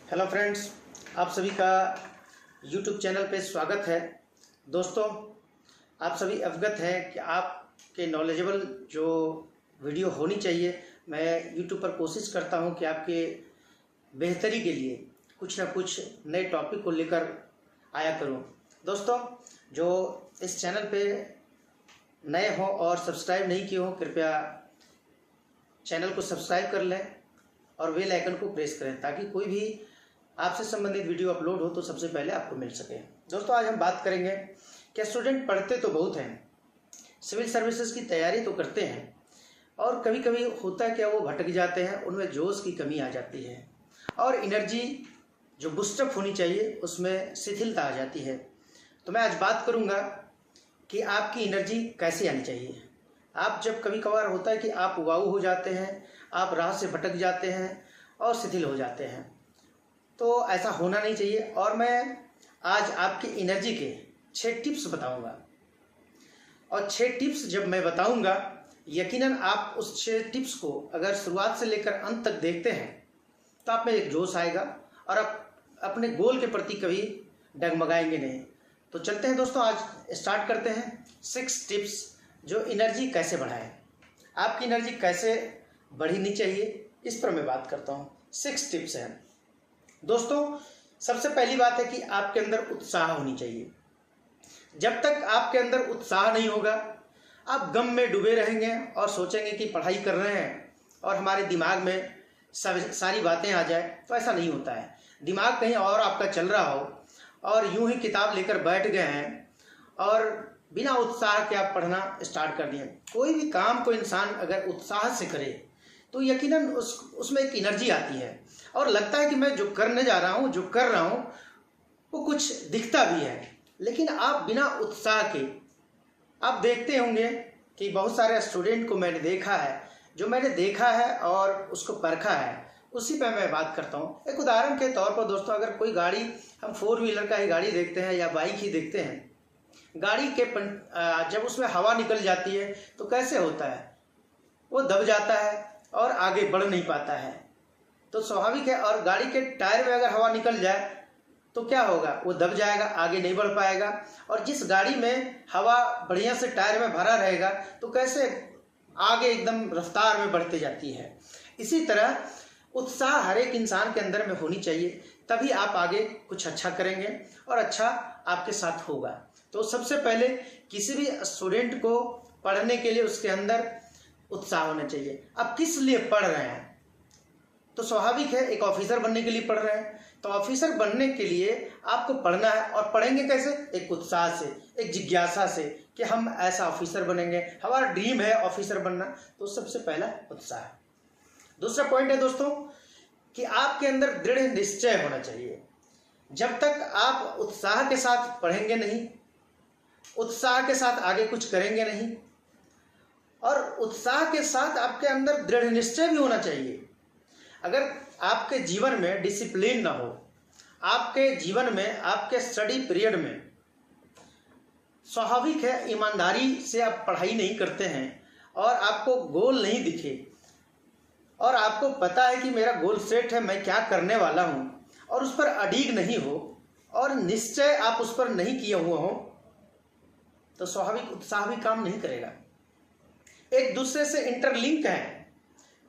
Hello friends, आप सभी का यूट्यूब चैनल पे स्वागत है। दोस्तों, आप सभी अवगत हैं कि आपके नॉलेजेबल जो वीडियो होनी चाहिए, मैं यूट्यूब पर कोशिश करता हूं कि आपके बेहतरी के लिए कुछ ना कुछ नए टॉपिक को लेकर आया करूं। दोस्तों, जो इस चैनल पे नए हों और सब्सक्राइब नहीं किए हों, कृपया चैनल को सब्सक्राइब कर लें और बेल आइकन को प्रेस करें ताकि कोई भी आपसे संबंधित वीडियो अपलोड हो तो सबसे पहले आपको मिल सके। दोस्तों, आज हम बात करेंगे कि स्टूडेंट पढ़ते तो बहुत हैं, सिविल सर्विसेज की तैयारी तो करते हैं और कभी कभी होता है क्या, वो भटक जाते हैं, उनमें जोश की कमी आ जाती है और एनर्जी जो बूस्टअप होनी चाहिए उसमें शिथिलता आ जाती है। तो मैं आज बात करूँगा कि आपकी एनर्जी कैसे आनी चाहिए। आप जब कभी कभार होता है कि आप उबाऊ हो जाते हैं, आप राह से भटक जाते हैं और शिथिल हो जाते हैं, तो ऐसा होना नहीं चाहिए। और मैं आज आपकी एनर्जी के 6 टिप्स बताऊंगा और 6 टिप्स जब मैं बताऊंगा, यकीनन आप उस 6 टिप्स को अगर शुरुआत से लेकर अंत तक देखते हैं तो आप में एक जोश आएगा और आप अपने गोल के प्रति कभी डगमगाएंगे नहीं। तो चलते हैं दोस्तों, आज स्टार्ट करते हैं 6 टिप्स जो एनर्जी कैसे बढ़ाएं। आपकी एनर्जी कैसे बढ़नी चाहिए इस पर मैं बात करता हूँ। 6 टिप्स हैं दोस्तों। सबसे पहली बात है कि आपके अंदर उत्साह होनी चाहिए। जब तक आपके अंदर उत्साह नहीं होगा, आप गम में डूबे रहेंगे और सोचेंगे कि पढ़ाई कर रहे हैं और हमारे दिमाग में सारी बातें आ जाए, तो ऐसा नहीं होता है। दिमाग कहीं और आपका चल रहा हो और यूं ही किताब लेकर बैठ गए हैं और बिना उत्साह के आप पढ़ना स्टार्ट कर दिए। कोई भी काम को इंसान अगर उत्साह से करे तो यकीनन उसमें एक एनर्जी आती है और लगता है कि मैं जो करने जा रहा हूँ, जो कर रहा हूँ, वो कुछ दिखता भी है। लेकिन आप बिना उत्साह के, आप देखते होंगे कि बहुत सारे स्टूडेंट को मैंने देखा है, जो मैंने देखा है और उसको परखा है, उसी पर मैं बात करता हूँ। एक उदाहरण के तौर पर दोस्तों, अगर कोई गाड़ी, हम 4 व्हीलर का ही गाड़ी देखते हैं या बाइक ही देखते हैं, गाड़ी के जब उसमें हवा निकल जाती है तो कैसे होता है, वो दब जाता है और आगे बढ़ नहीं पाता है। तो स्वाभाविक है। और गाड़ी के टायर में अगर हवा निकल जाए तो क्या होगा, वो दब जाएगा, आगे नहीं बढ़ पाएगा। और जिस गाड़ी में हवा बढ़िया से टायर में भरा रहेगा तो कैसे आगे एकदम रफ्तार में बढ़ती जाती है। इसी तरह उत्साह हर एक इंसान के अंदर में होनी चाहिए, तभी आप आगे कुछ अच्छा करेंगे और अच्छा आपके साथ होगा। तो सबसे पहले किसी भी स्टूडेंट को पढ़ने के लिए उसके अंदर उत्साह होना चाहिए। अब किस लिए पढ़ रहे हैं, तो स्वाभाविक है, एक ऑफिसर बनने के लिए पढ़ रहे हैं। तो ऑफिसर बनने के लिए आपको पढ़ना है और पढ़ेंगे कैसे, एक उत्साह से, एक जिज्ञासा से कि हम ऐसा ऑफिसर बनेंगे, हमारा ड्रीम है ऑफिसर बनना। तो सबसे पहला उत्साह। दूसरा पॉइंट है दोस्तों कि आपके अंदर दृढ़ निश्चय होना चाहिए। जब तक आप उत्साह के साथ पढ़ेंगे नहीं, उत्साह के साथ आगे कुछ करेंगे नहीं, और उत्साह के साथ आपके अंदर दृढ़ निश्चय भी होना चाहिए। अगर आपके जीवन में डिसिप्लिन ना हो, आपके जीवन में, आपके स्टडी पीरियड में, स्वाभाविक है ईमानदारी से आप पढ़ाई नहीं करते हैं और आपको गोल नहीं दिखे और आपको पता है कि मेरा गोल सेट है, मैं क्या करने वाला हूँ, और उस पर अड़िग नहीं हो और निश्चय आप उस पर नहीं किए हुए हो, तो स्वाभाविक उत्साह भी काम नहीं करेगा। एक दूसरे से इंटरलिंक है,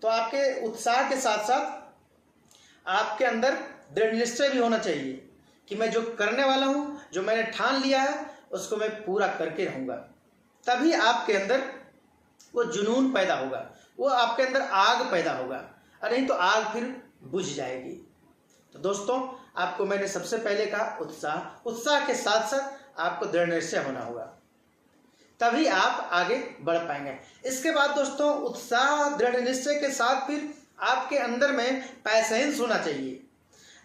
तो आपके उत्साह के साथ साथ आपके अंदर दृढ़ निश्चय भी होना चाहिए कि मैं जो करने वाला हूँ, जो मैंने ठान लिया है, उसको मैं पूरा करके रहूँगा। तभी आपके अंदर वो जुनून पैदा होगा, वो आपके अंदर आग पैदा होगा, और नहीं तो आग फिर बुझ जाएगी। तो दोस्तों, आपको मैंने सबसे पहले कहा उत्साह। उत्साह के साथ साथ आपको दृढ़ निश्चय होना होगा, तभी आप आगे बढ़ पाएंगे। इसके बाद दोस्तों, उत्साह दृढ़ निश्चय के साथ फिर आपके अंदर में पैशेंस होना चाहिए।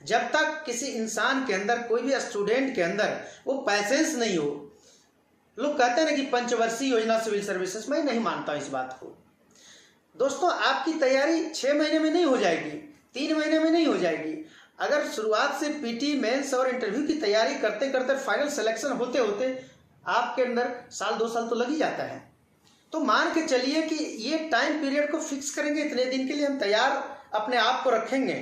जब तक किसी इंसान के अंदर, कोई भी स्टूडेंट के अंदर वो पैशेंस नहीं हो, लोग कहते हैं ना कि पंचवर्षीय योजना सिविल सर्विसेज, मैं नहीं मानता इस बात को। दोस्तों, आपकी तैयारी 6 महीने में नहीं हो जाएगी, 3 महीने में नहीं हो जाएगी। अगर शुरुआत से पीटी, मेंस और इंटरव्यू की तैयारी करते करते फाइनल सिलेक्शन होते होते आपके अंदर साल 2 साल तो लग ही जाता है। तो मान के चलिए कि ये टाइम पीरियड को फिक्स करेंगे, इतने दिन के लिए हम तैयार अपने आप को रखेंगे,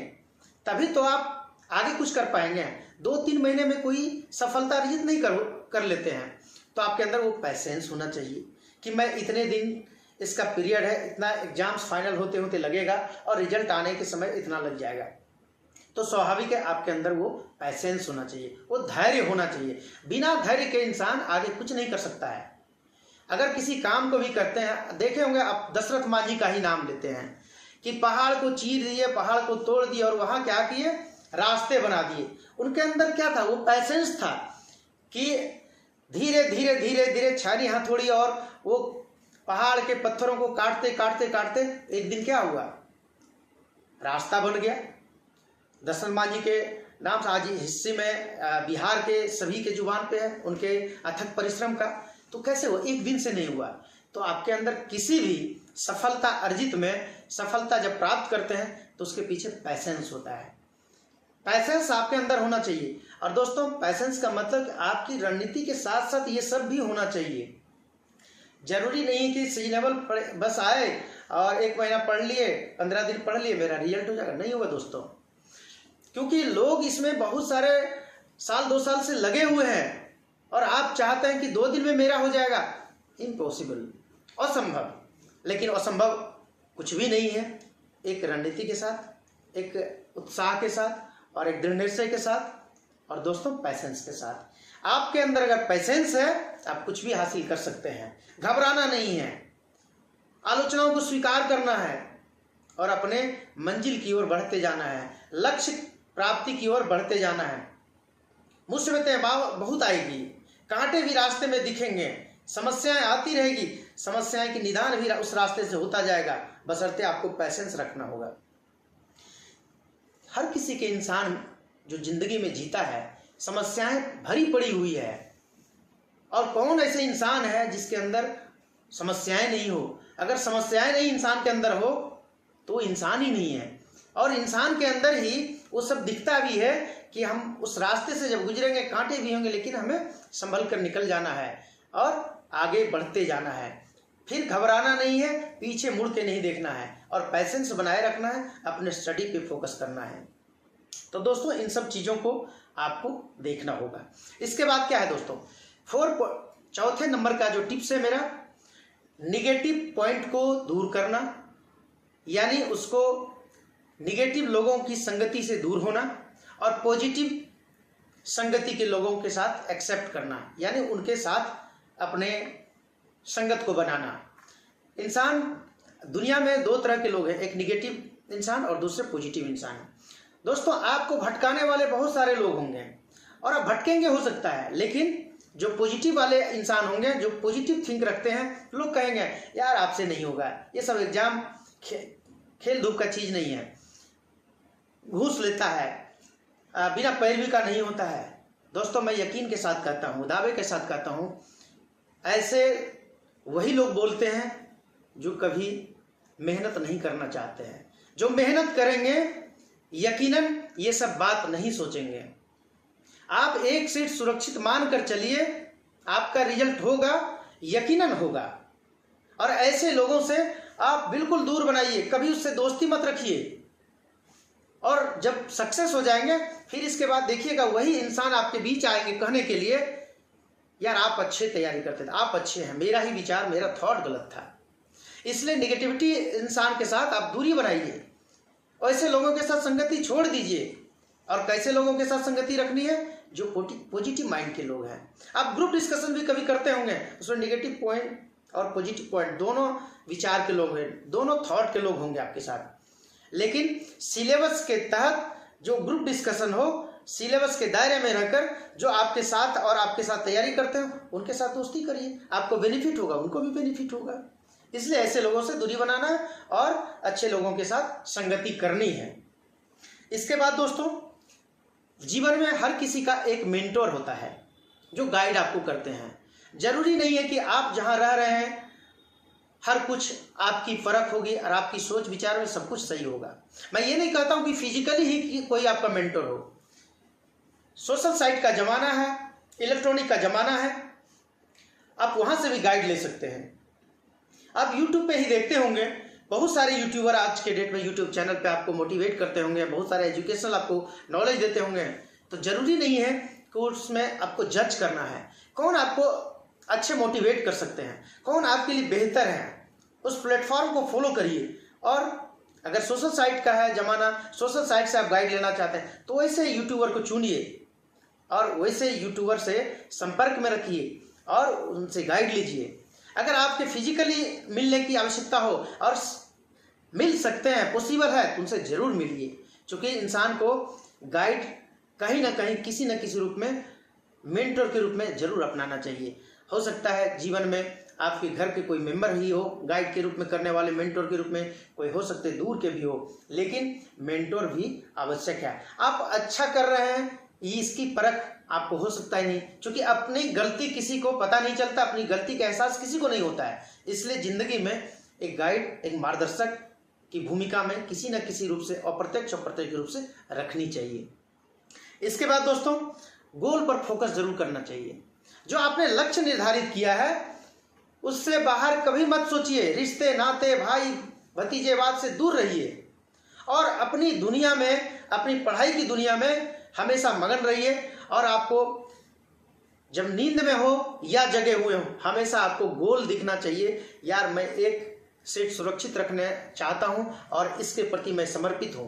तभी तो आप आगे कुछ कर पाएंगे। 2-3 महीने में कोई सफलता अर्जित नहीं कर लेते हैं। तो आपके अंदर वो पैसेंस होना चाहिए कि मैं इतने दिन इसका पीरियड है, इतना एग्जाम्स फाइनल होते होते लगेगा और रिजल्ट आने के समय इतना लग जाएगा। तो स्वाभाविक है आपके अंदर वो पैसेंस होना चाहिए, वो धैर्य होना चाहिए। बिना धैर्य के इंसान आगे कुछ नहीं कर सकता है। अगर किसी काम को भी करते हैं, देखे होंगे आप दशरथ मांझी का ही नाम लेते हैं कि पहाड़ को चीर दिए, पहाड़ को तोड़ दिए और वहाँ क्या किए, रास्ते बना दिए। उनके अंदर क्या था, वो पैसेंस था कि धीरे धीरे धीरे धीरे छानी हथौड़ी और वो पहाड़ के पत्थरों को काटते काटते काटते एक दिन क्या हुआ, रास्ता बन गया। दशरथ मांझी के नाम से आज हिस्से में बिहार के सभी के जुबान पे है उनके अथक परिश्रम का। तो कैसे हुआ, एक दिन से नहीं हुआ। तो आपके अंदर किसी भी सफलता अर्जित में सफलता जब प्राप्त करते हैं तो उसके पीछे पैसेंस होता है। पैसेंस आपके अंदर होना चाहिए। और दोस्तों पैसेंस का मतलब आपकी रणनीति के साथ साथ ये सब भी होना चाहिए। जरूरी नहीं है कि सीजनेबल बस आए और 1 महीना पढ़ लिए, 15 दिन पढ़ लिए, मेरा रिजल्ट हो जाएगा, नहीं होगा दोस्तों। क्योंकि लोग इसमें बहुत सारे साल 2 साल से लगे हुए हैं और आप चाहते हैं कि 2 दिन में मेरा हो जाएगा, इम्पॉसिबल, असंभव। लेकिन असंभव कुछ भी नहीं है। एक रणनीति के साथ, एक उत्साह के साथ और एक दृढ़ निश्चय के साथ और दोस्तों पैसेंस के साथ। आपके अंदर अगर पैसेंस है आप कुछ भी हासिल कर सकते हैं। घबराना नहीं है, आलोचनाओं को स्वीकार करना है और अपने मंजिल की ओर बढ़ते जाना है, लक्ष्य प्राप्ति की ओर बढ़ते जाना है। मुसीबतें बहुत आएगी, कांटे भी रास्ते में दिखेंगे, समस्याएं आती रहेगी, समस्याएं की निदान भी उस रास्ते से होता जाएगा, बशर्ते आपको पैसेंस रखना होगा। हर किसी के इंसान जो जिंदगी में जीता है समस्याएं भरी पड़ी हुई है। और कौन ऐसे इंसान है जिसके अंदर समस्याएं नहीं हो। अगर समस्याएं नहीं इंसान के अंदर हो तो वो इंसान ही नहीं है। और इंसान के अंदर ही वो सब दिखता भी है कि हम उस रास्ते से जब गुजरेंगे कांटे भी होंगे, लेकिन हमें संभल कर निकल जाना है और आगे बढ़ते जाना है। फिर घबराना नहीं है, पीछे मुड़ के नहीं देखना है और पैसेंस बनाए रखना है, अपने स्टडी पे फोकस करना है। तो दोस्तों इन सब चीज़ों को आपको देखना होगा। इसके बाद क्या है दोस्तों, चौथे नंबर का जो टिप्स है मेरा, निगेटिव पॉइंट को दूर करना, यानी उसको निगेटिव लोगों की संगति से दूर होना और पॉजिटिव संगति के लोगों के साथ एक्सेप्ट करना, यानी उनके साथ अपने संगत को बनाना। इंसान दुनिया में 2 तरह के लोग हैं, एक निगेटिव इंसान और दूसरे पॉजिटिव इंसान। दोस्तों आपको भटकाने वाले बहुत सारे लोग होंगे और आप भटकेंगे हो सकता है, लेकिन जो पॉजिटिव वाले इंसान होंगे, जो पॉजिटिव थिंक रखते हैं, लोग कहेंगे यार आपसे नहीं होगा, ये सब एग्जाम खेल धूप का चीज़ नहीं है, घूस लेता है, बिना पैरवी का नहीं होता है। दोस्तों मैं यकीन के साथ कहता हूँ, दावे के साथ कहता हूँ, ऐसे वही लोग बोलते हैं जो कभी मेहनत नहीं करना चाहते हैं। जो मेहनत करेंगे यकीनन ये सब बात नहीं सोचेंगे। आप एक सीट सुरक्षित मानकर चलिए, आपका रिजल्ट होगा, यकीनन होगा। और ऐसे लोगों से आप बिल्कुल दूर बनाइए, कभी उससे दोस्ती मत रखिए। और जब सक्सेस हो जाएंगे फिर इसके बाद देखिएगा वही इंसान आपके बीच आएंगे कहने के लिए यार आप अच्छे तैयारी करते थे, आप अच्छे हैं, मेरा ही विचार, मेरा थॉट गलत था। इसलिए निगेटिविटी इंसान के साथ आप दूरी बनाइए, ऐसे लोगों के साथ संगति छोड़ दीजिए। और कैसे लोगों के साथ संगति रखनी है, जो पॉजिटिव माइंड के लोग हैं। आप ग्रुप डिस्कशन भी कभी करते होंगे, उसमें निगेटिव पॉइंट और पॉजिटिव पॉइंट दोनों विचार के लोग हैं, दोनों थॉट के लोग होंगे आपके साथ। लेकिन सिलेबस के तहत जो ग्रुप डिस्कशन हो, सिलेबस के दायरे में रहकर जो आपके साथ और आपके साथ तैयारी करते हो उनके साथ दोस्ती करिए, आपको बेनिफिट होगा, उनको भी बेनिफिट होगा। इसलिए ऐसे लोगों से दूरी बनाना है और अच्छे लोगों के साथ संगति करनी है। इसके बाद दोस्तों जीवन में हर किसी का एक मेंटोर होता है जो गाइड आपको करते हैं। जरूरी नहीं है कि आप जहां रह रहे हैं हर कुछ आपकी फर्क होगी और आपकी सोच विचार में सब कुछ सही होगा। मैं ये नहीं कहता हूं कि फिजिकली ही कोई आपका मेंटोर हो। सोशल साइट का जमाना है, इलेक्ट्रॉनिक का जमाना है, आप वहां से भी गाइड ले सकते हैं। आप यूट्यूब पे ही देखते होंगे बहुत सारे यूट्यूबर आज के डेट में यूट्यूब चैनल पे आपको मोटिवेट करते होंगे, बहुत सारे एजुकेशनल आपको नॉलेज देते होंगे, तो ज़रूरी नहीं है कि उसमें आपको जज करना है। कौन आपको अच्छे मोटिवेट कर सकते हैं, कौन आपके लिए बेहतर है, उस प्लेटफॉर्म को फॉलो करिए। और अगर सोशल साइट का है ज़माना, सोशल साइट से आप गाइड लेना चाहते हैं तो वैसे यूट्यूबर को चुनिए और वैसे यूट्यूबर से संपर्क में रखिए और उनसे गाइड लीजिए। अगर आपके फिजिकली मिलने की आवश्यकता हो और मिल सकते हैं, पॉसिबल है, तो उनसे ज़रूर मिलिए, क्योंकि इंसान को गाइड कहीं ना कहीं किसी न किसी रूप में मेंटर के रूप में ज़रूर अपनाना चाहिए। हो सकता है जीवन में आपके घर के कोई मेंबर ही हो गाइड के रूप में करने वाले, मेंटर के रूप में कोई हो सकते दूर के भी हो, लेकिन मेंटर भी आवश्यक है। आप अच्छा कर रहे हैं इसकी परख आपको हो सकता ही नहीं, क्योंकि अपनी गलती किसी को पता नहीं चलता, अपनी गलती का एहसास किसी को नहीं होता है। इसलिए ज़िंदगी में एक गाइड, एक मार्गदर्शक की भूमिका में किसी न किसी रूप से अप्रत्यक्ष अप्रत्यक्ष रूप से रखनी चाहिए। इसके बाद दोस्तों, गोल पर फोकस जरूर करना चाहिए। जो आपने लक्ष्य निर्धारित किया है उससे बाहर कभी मत सोचिए। रिश्ते नाते भाई भतीजेवाद से दूर रहिए और अपनी दुनिया में, अपनी पढ़ाई की दुनिया में हमेशा मगन रहिए। और आपको जब नींद में हो या जगे हुए हो, हमेशा आपको गोल दिखना चाहिए। यार मैं एक सीट सुरक्षित रखने चाहता हूं और इसके प्रति मैं समर्पित हूं।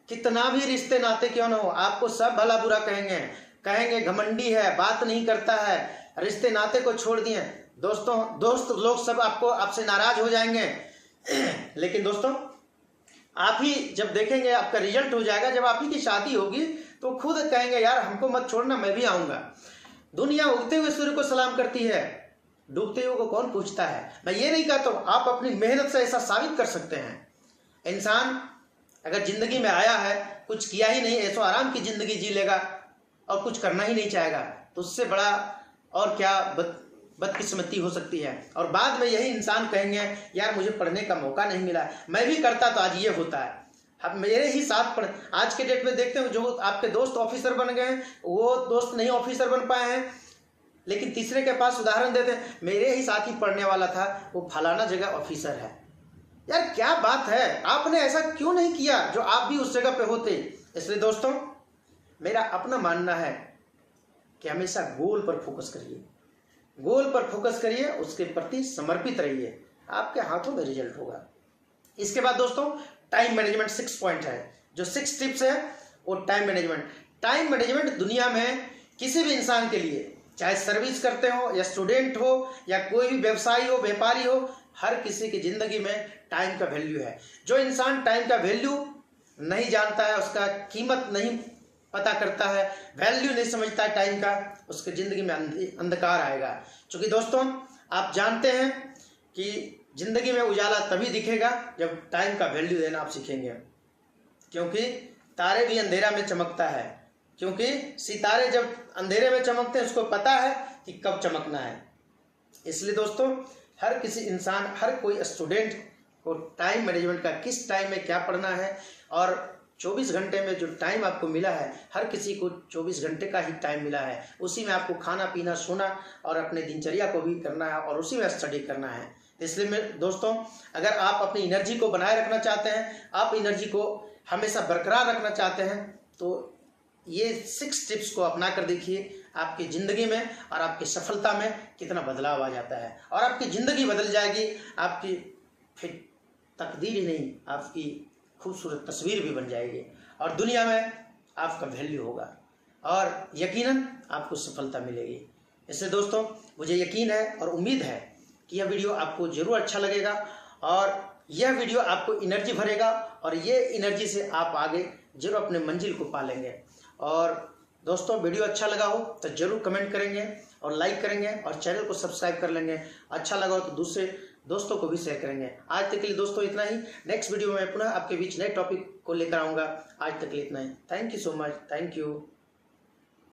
कितना भी रिश्ते नाते क्यों ना हो, आपको सब भला बुरा कहेंगे घमंडी है, बात नहीं करता है, रिश्ते नाते को छोड़ दिए दोस्त लोग सब आपसे नाराज हो जाएंगे। लेकिन दोस्तों, आप ही जब देखेंगे, आपका रिजल्ट हो जाएगा, जब आप ही की शादी होगी तो खुद कहेंगे यार हमको मत छोड़ना, मैं भी आऊँगा। दुनिया उगते हुए सूर्य को सलाम करती है, डूबते हुए को कौन पूछता है। मैं ये नहीं कहता हूँ, आप अपनी मेहनत से ऐसा साबित कर सकते हैं। इंसान अगर जिंदगी में आया है, कुछ किया ही नहीं, ऐसो आराम की जिंदगी जी लेगा और कुछ करना ही नहीं चाहेगा, तो उससे बड़ा और क्या बदकिस्मती हो सकती है। और बाद में यही इंसान कहेंगे यार मुझे पढ़ने का मौका नहीं मिला, मैं भी करता तो आज ये होता है। अब मेरे ही साथ पढ़, आज के डेट में देखते हो जो आपके दोस्त ऑफिसर बन गए हैं, वो दोस्त नहीं ऑफिसर बन पाए हैं, लेकिन तीसरे के पास उदाहरण देते हैं, मेरे ही साथ ही पढ़ने वाला था, वो फलाना जगह ऑफिसर है। यार क्या बात है, आपने ऐसा क्यों नहीं किया जो आप भी उस जगह पे होते। इसलिए दोस्तों, मेरा अपना मानना है कि हमेशा गोल पर फोकस करिए, गोल पर फोकस करिए, उसके प्रति समर्पित रहिए, आपके हाथों में रिजल्ट होगा। इसके बाद दोस्तों, टाइम मैनेजमेंट 6 पॉइंट है। जो 6 टिप्स है वो टाइम मैनेजमेंट दुनिया में किसी भी इंसान के लिए, चाहे सर्विस करते हो या स्टूडेंट हो या कोई भी व्यवसायी हो, व्यापारी हो, हर किसी की जिंदगी में टाइम का वैल्यू है। जो इंसान टाइम का वैल्यू नहीं जानता है, उसका कीमत नहीं पता करता है, वैल्यू नहीं समझता है टाइम का, उसकी ज़िंदगी में अंधकार आएगा। क्योंकि दोस्तों, आप जानते हैं कि ज़िंदगी में उजाला तभी दिखेगा जब टाइम का वैल्यू देना आप सीखेंगे। क्योंकि तारे भी अंधेरा में चमकता है, क्योंकि सितारे जब अंधेरे में चमकते हैं उसको पता है कि कब चमकना है। इसलिए दोस्तों, हर किसी इंसान, हर कोई स्टूडेंट को टाइम मैनेजमेंट का, किस टाइम में क्या पढ़ना है, और 24 घंटे में जो टाइम आपको मिला है, हर किसी को 24 घंटे का ही टाइम मिला है, उसी में आपको खाना पीना सोना और अपने दिनचर्या को भी करना है और उसी में स्टडी करना है। इसलिए मैं दोस्तों, अगर आप अपनी एनर्जी को बनाए रखना चाहते हैं, आप एनर्जी को हमेशा बरकरार रखना चाहते हैं, तो ये 6 टिप्स को अपना कर देखिए, आपकी ज़िंदगी में और आपकी सफलता में कितना बदलाव आ जाता है और आपकी ज़िंदगी बदल जाएगी। आपकी फिर तकदीर ही नहीं, आपकी खूबसूरत तस्वीर भी बन जाएगी और दुनिया में आपका वैल्यू होगा और यकीनन आपको सफलता मिलेगी। इसलिए दोस्तों, मुझे यकीन है और उम्मीद है कि यह वीडियो आपको ज़रूर अच्छा लगेगा और यह वीडियो आपको एनर्जी भरेगा और ये एनर्जी से आप आगे जरूर अपने मंजिल को पालेंगे। और दोस्तों, वीडियो अच्छा लगा हो तो ज़रूर कमेंट करेंगे और लाइक करेंगे और चैनल को सब्सक्राइब कर लेंगे। अच्छा लगा हो तो दूसरे दोस्तों को भी शेयर करेंगे। आज तक के लिए दोस्तों इतना ही। नेक्स्ट वीडियो में पुनः आपके बीच नए टॉपिक को लेकर आऊँगा। आज तक के लिए इतना ही। Thank you so much. Thank you.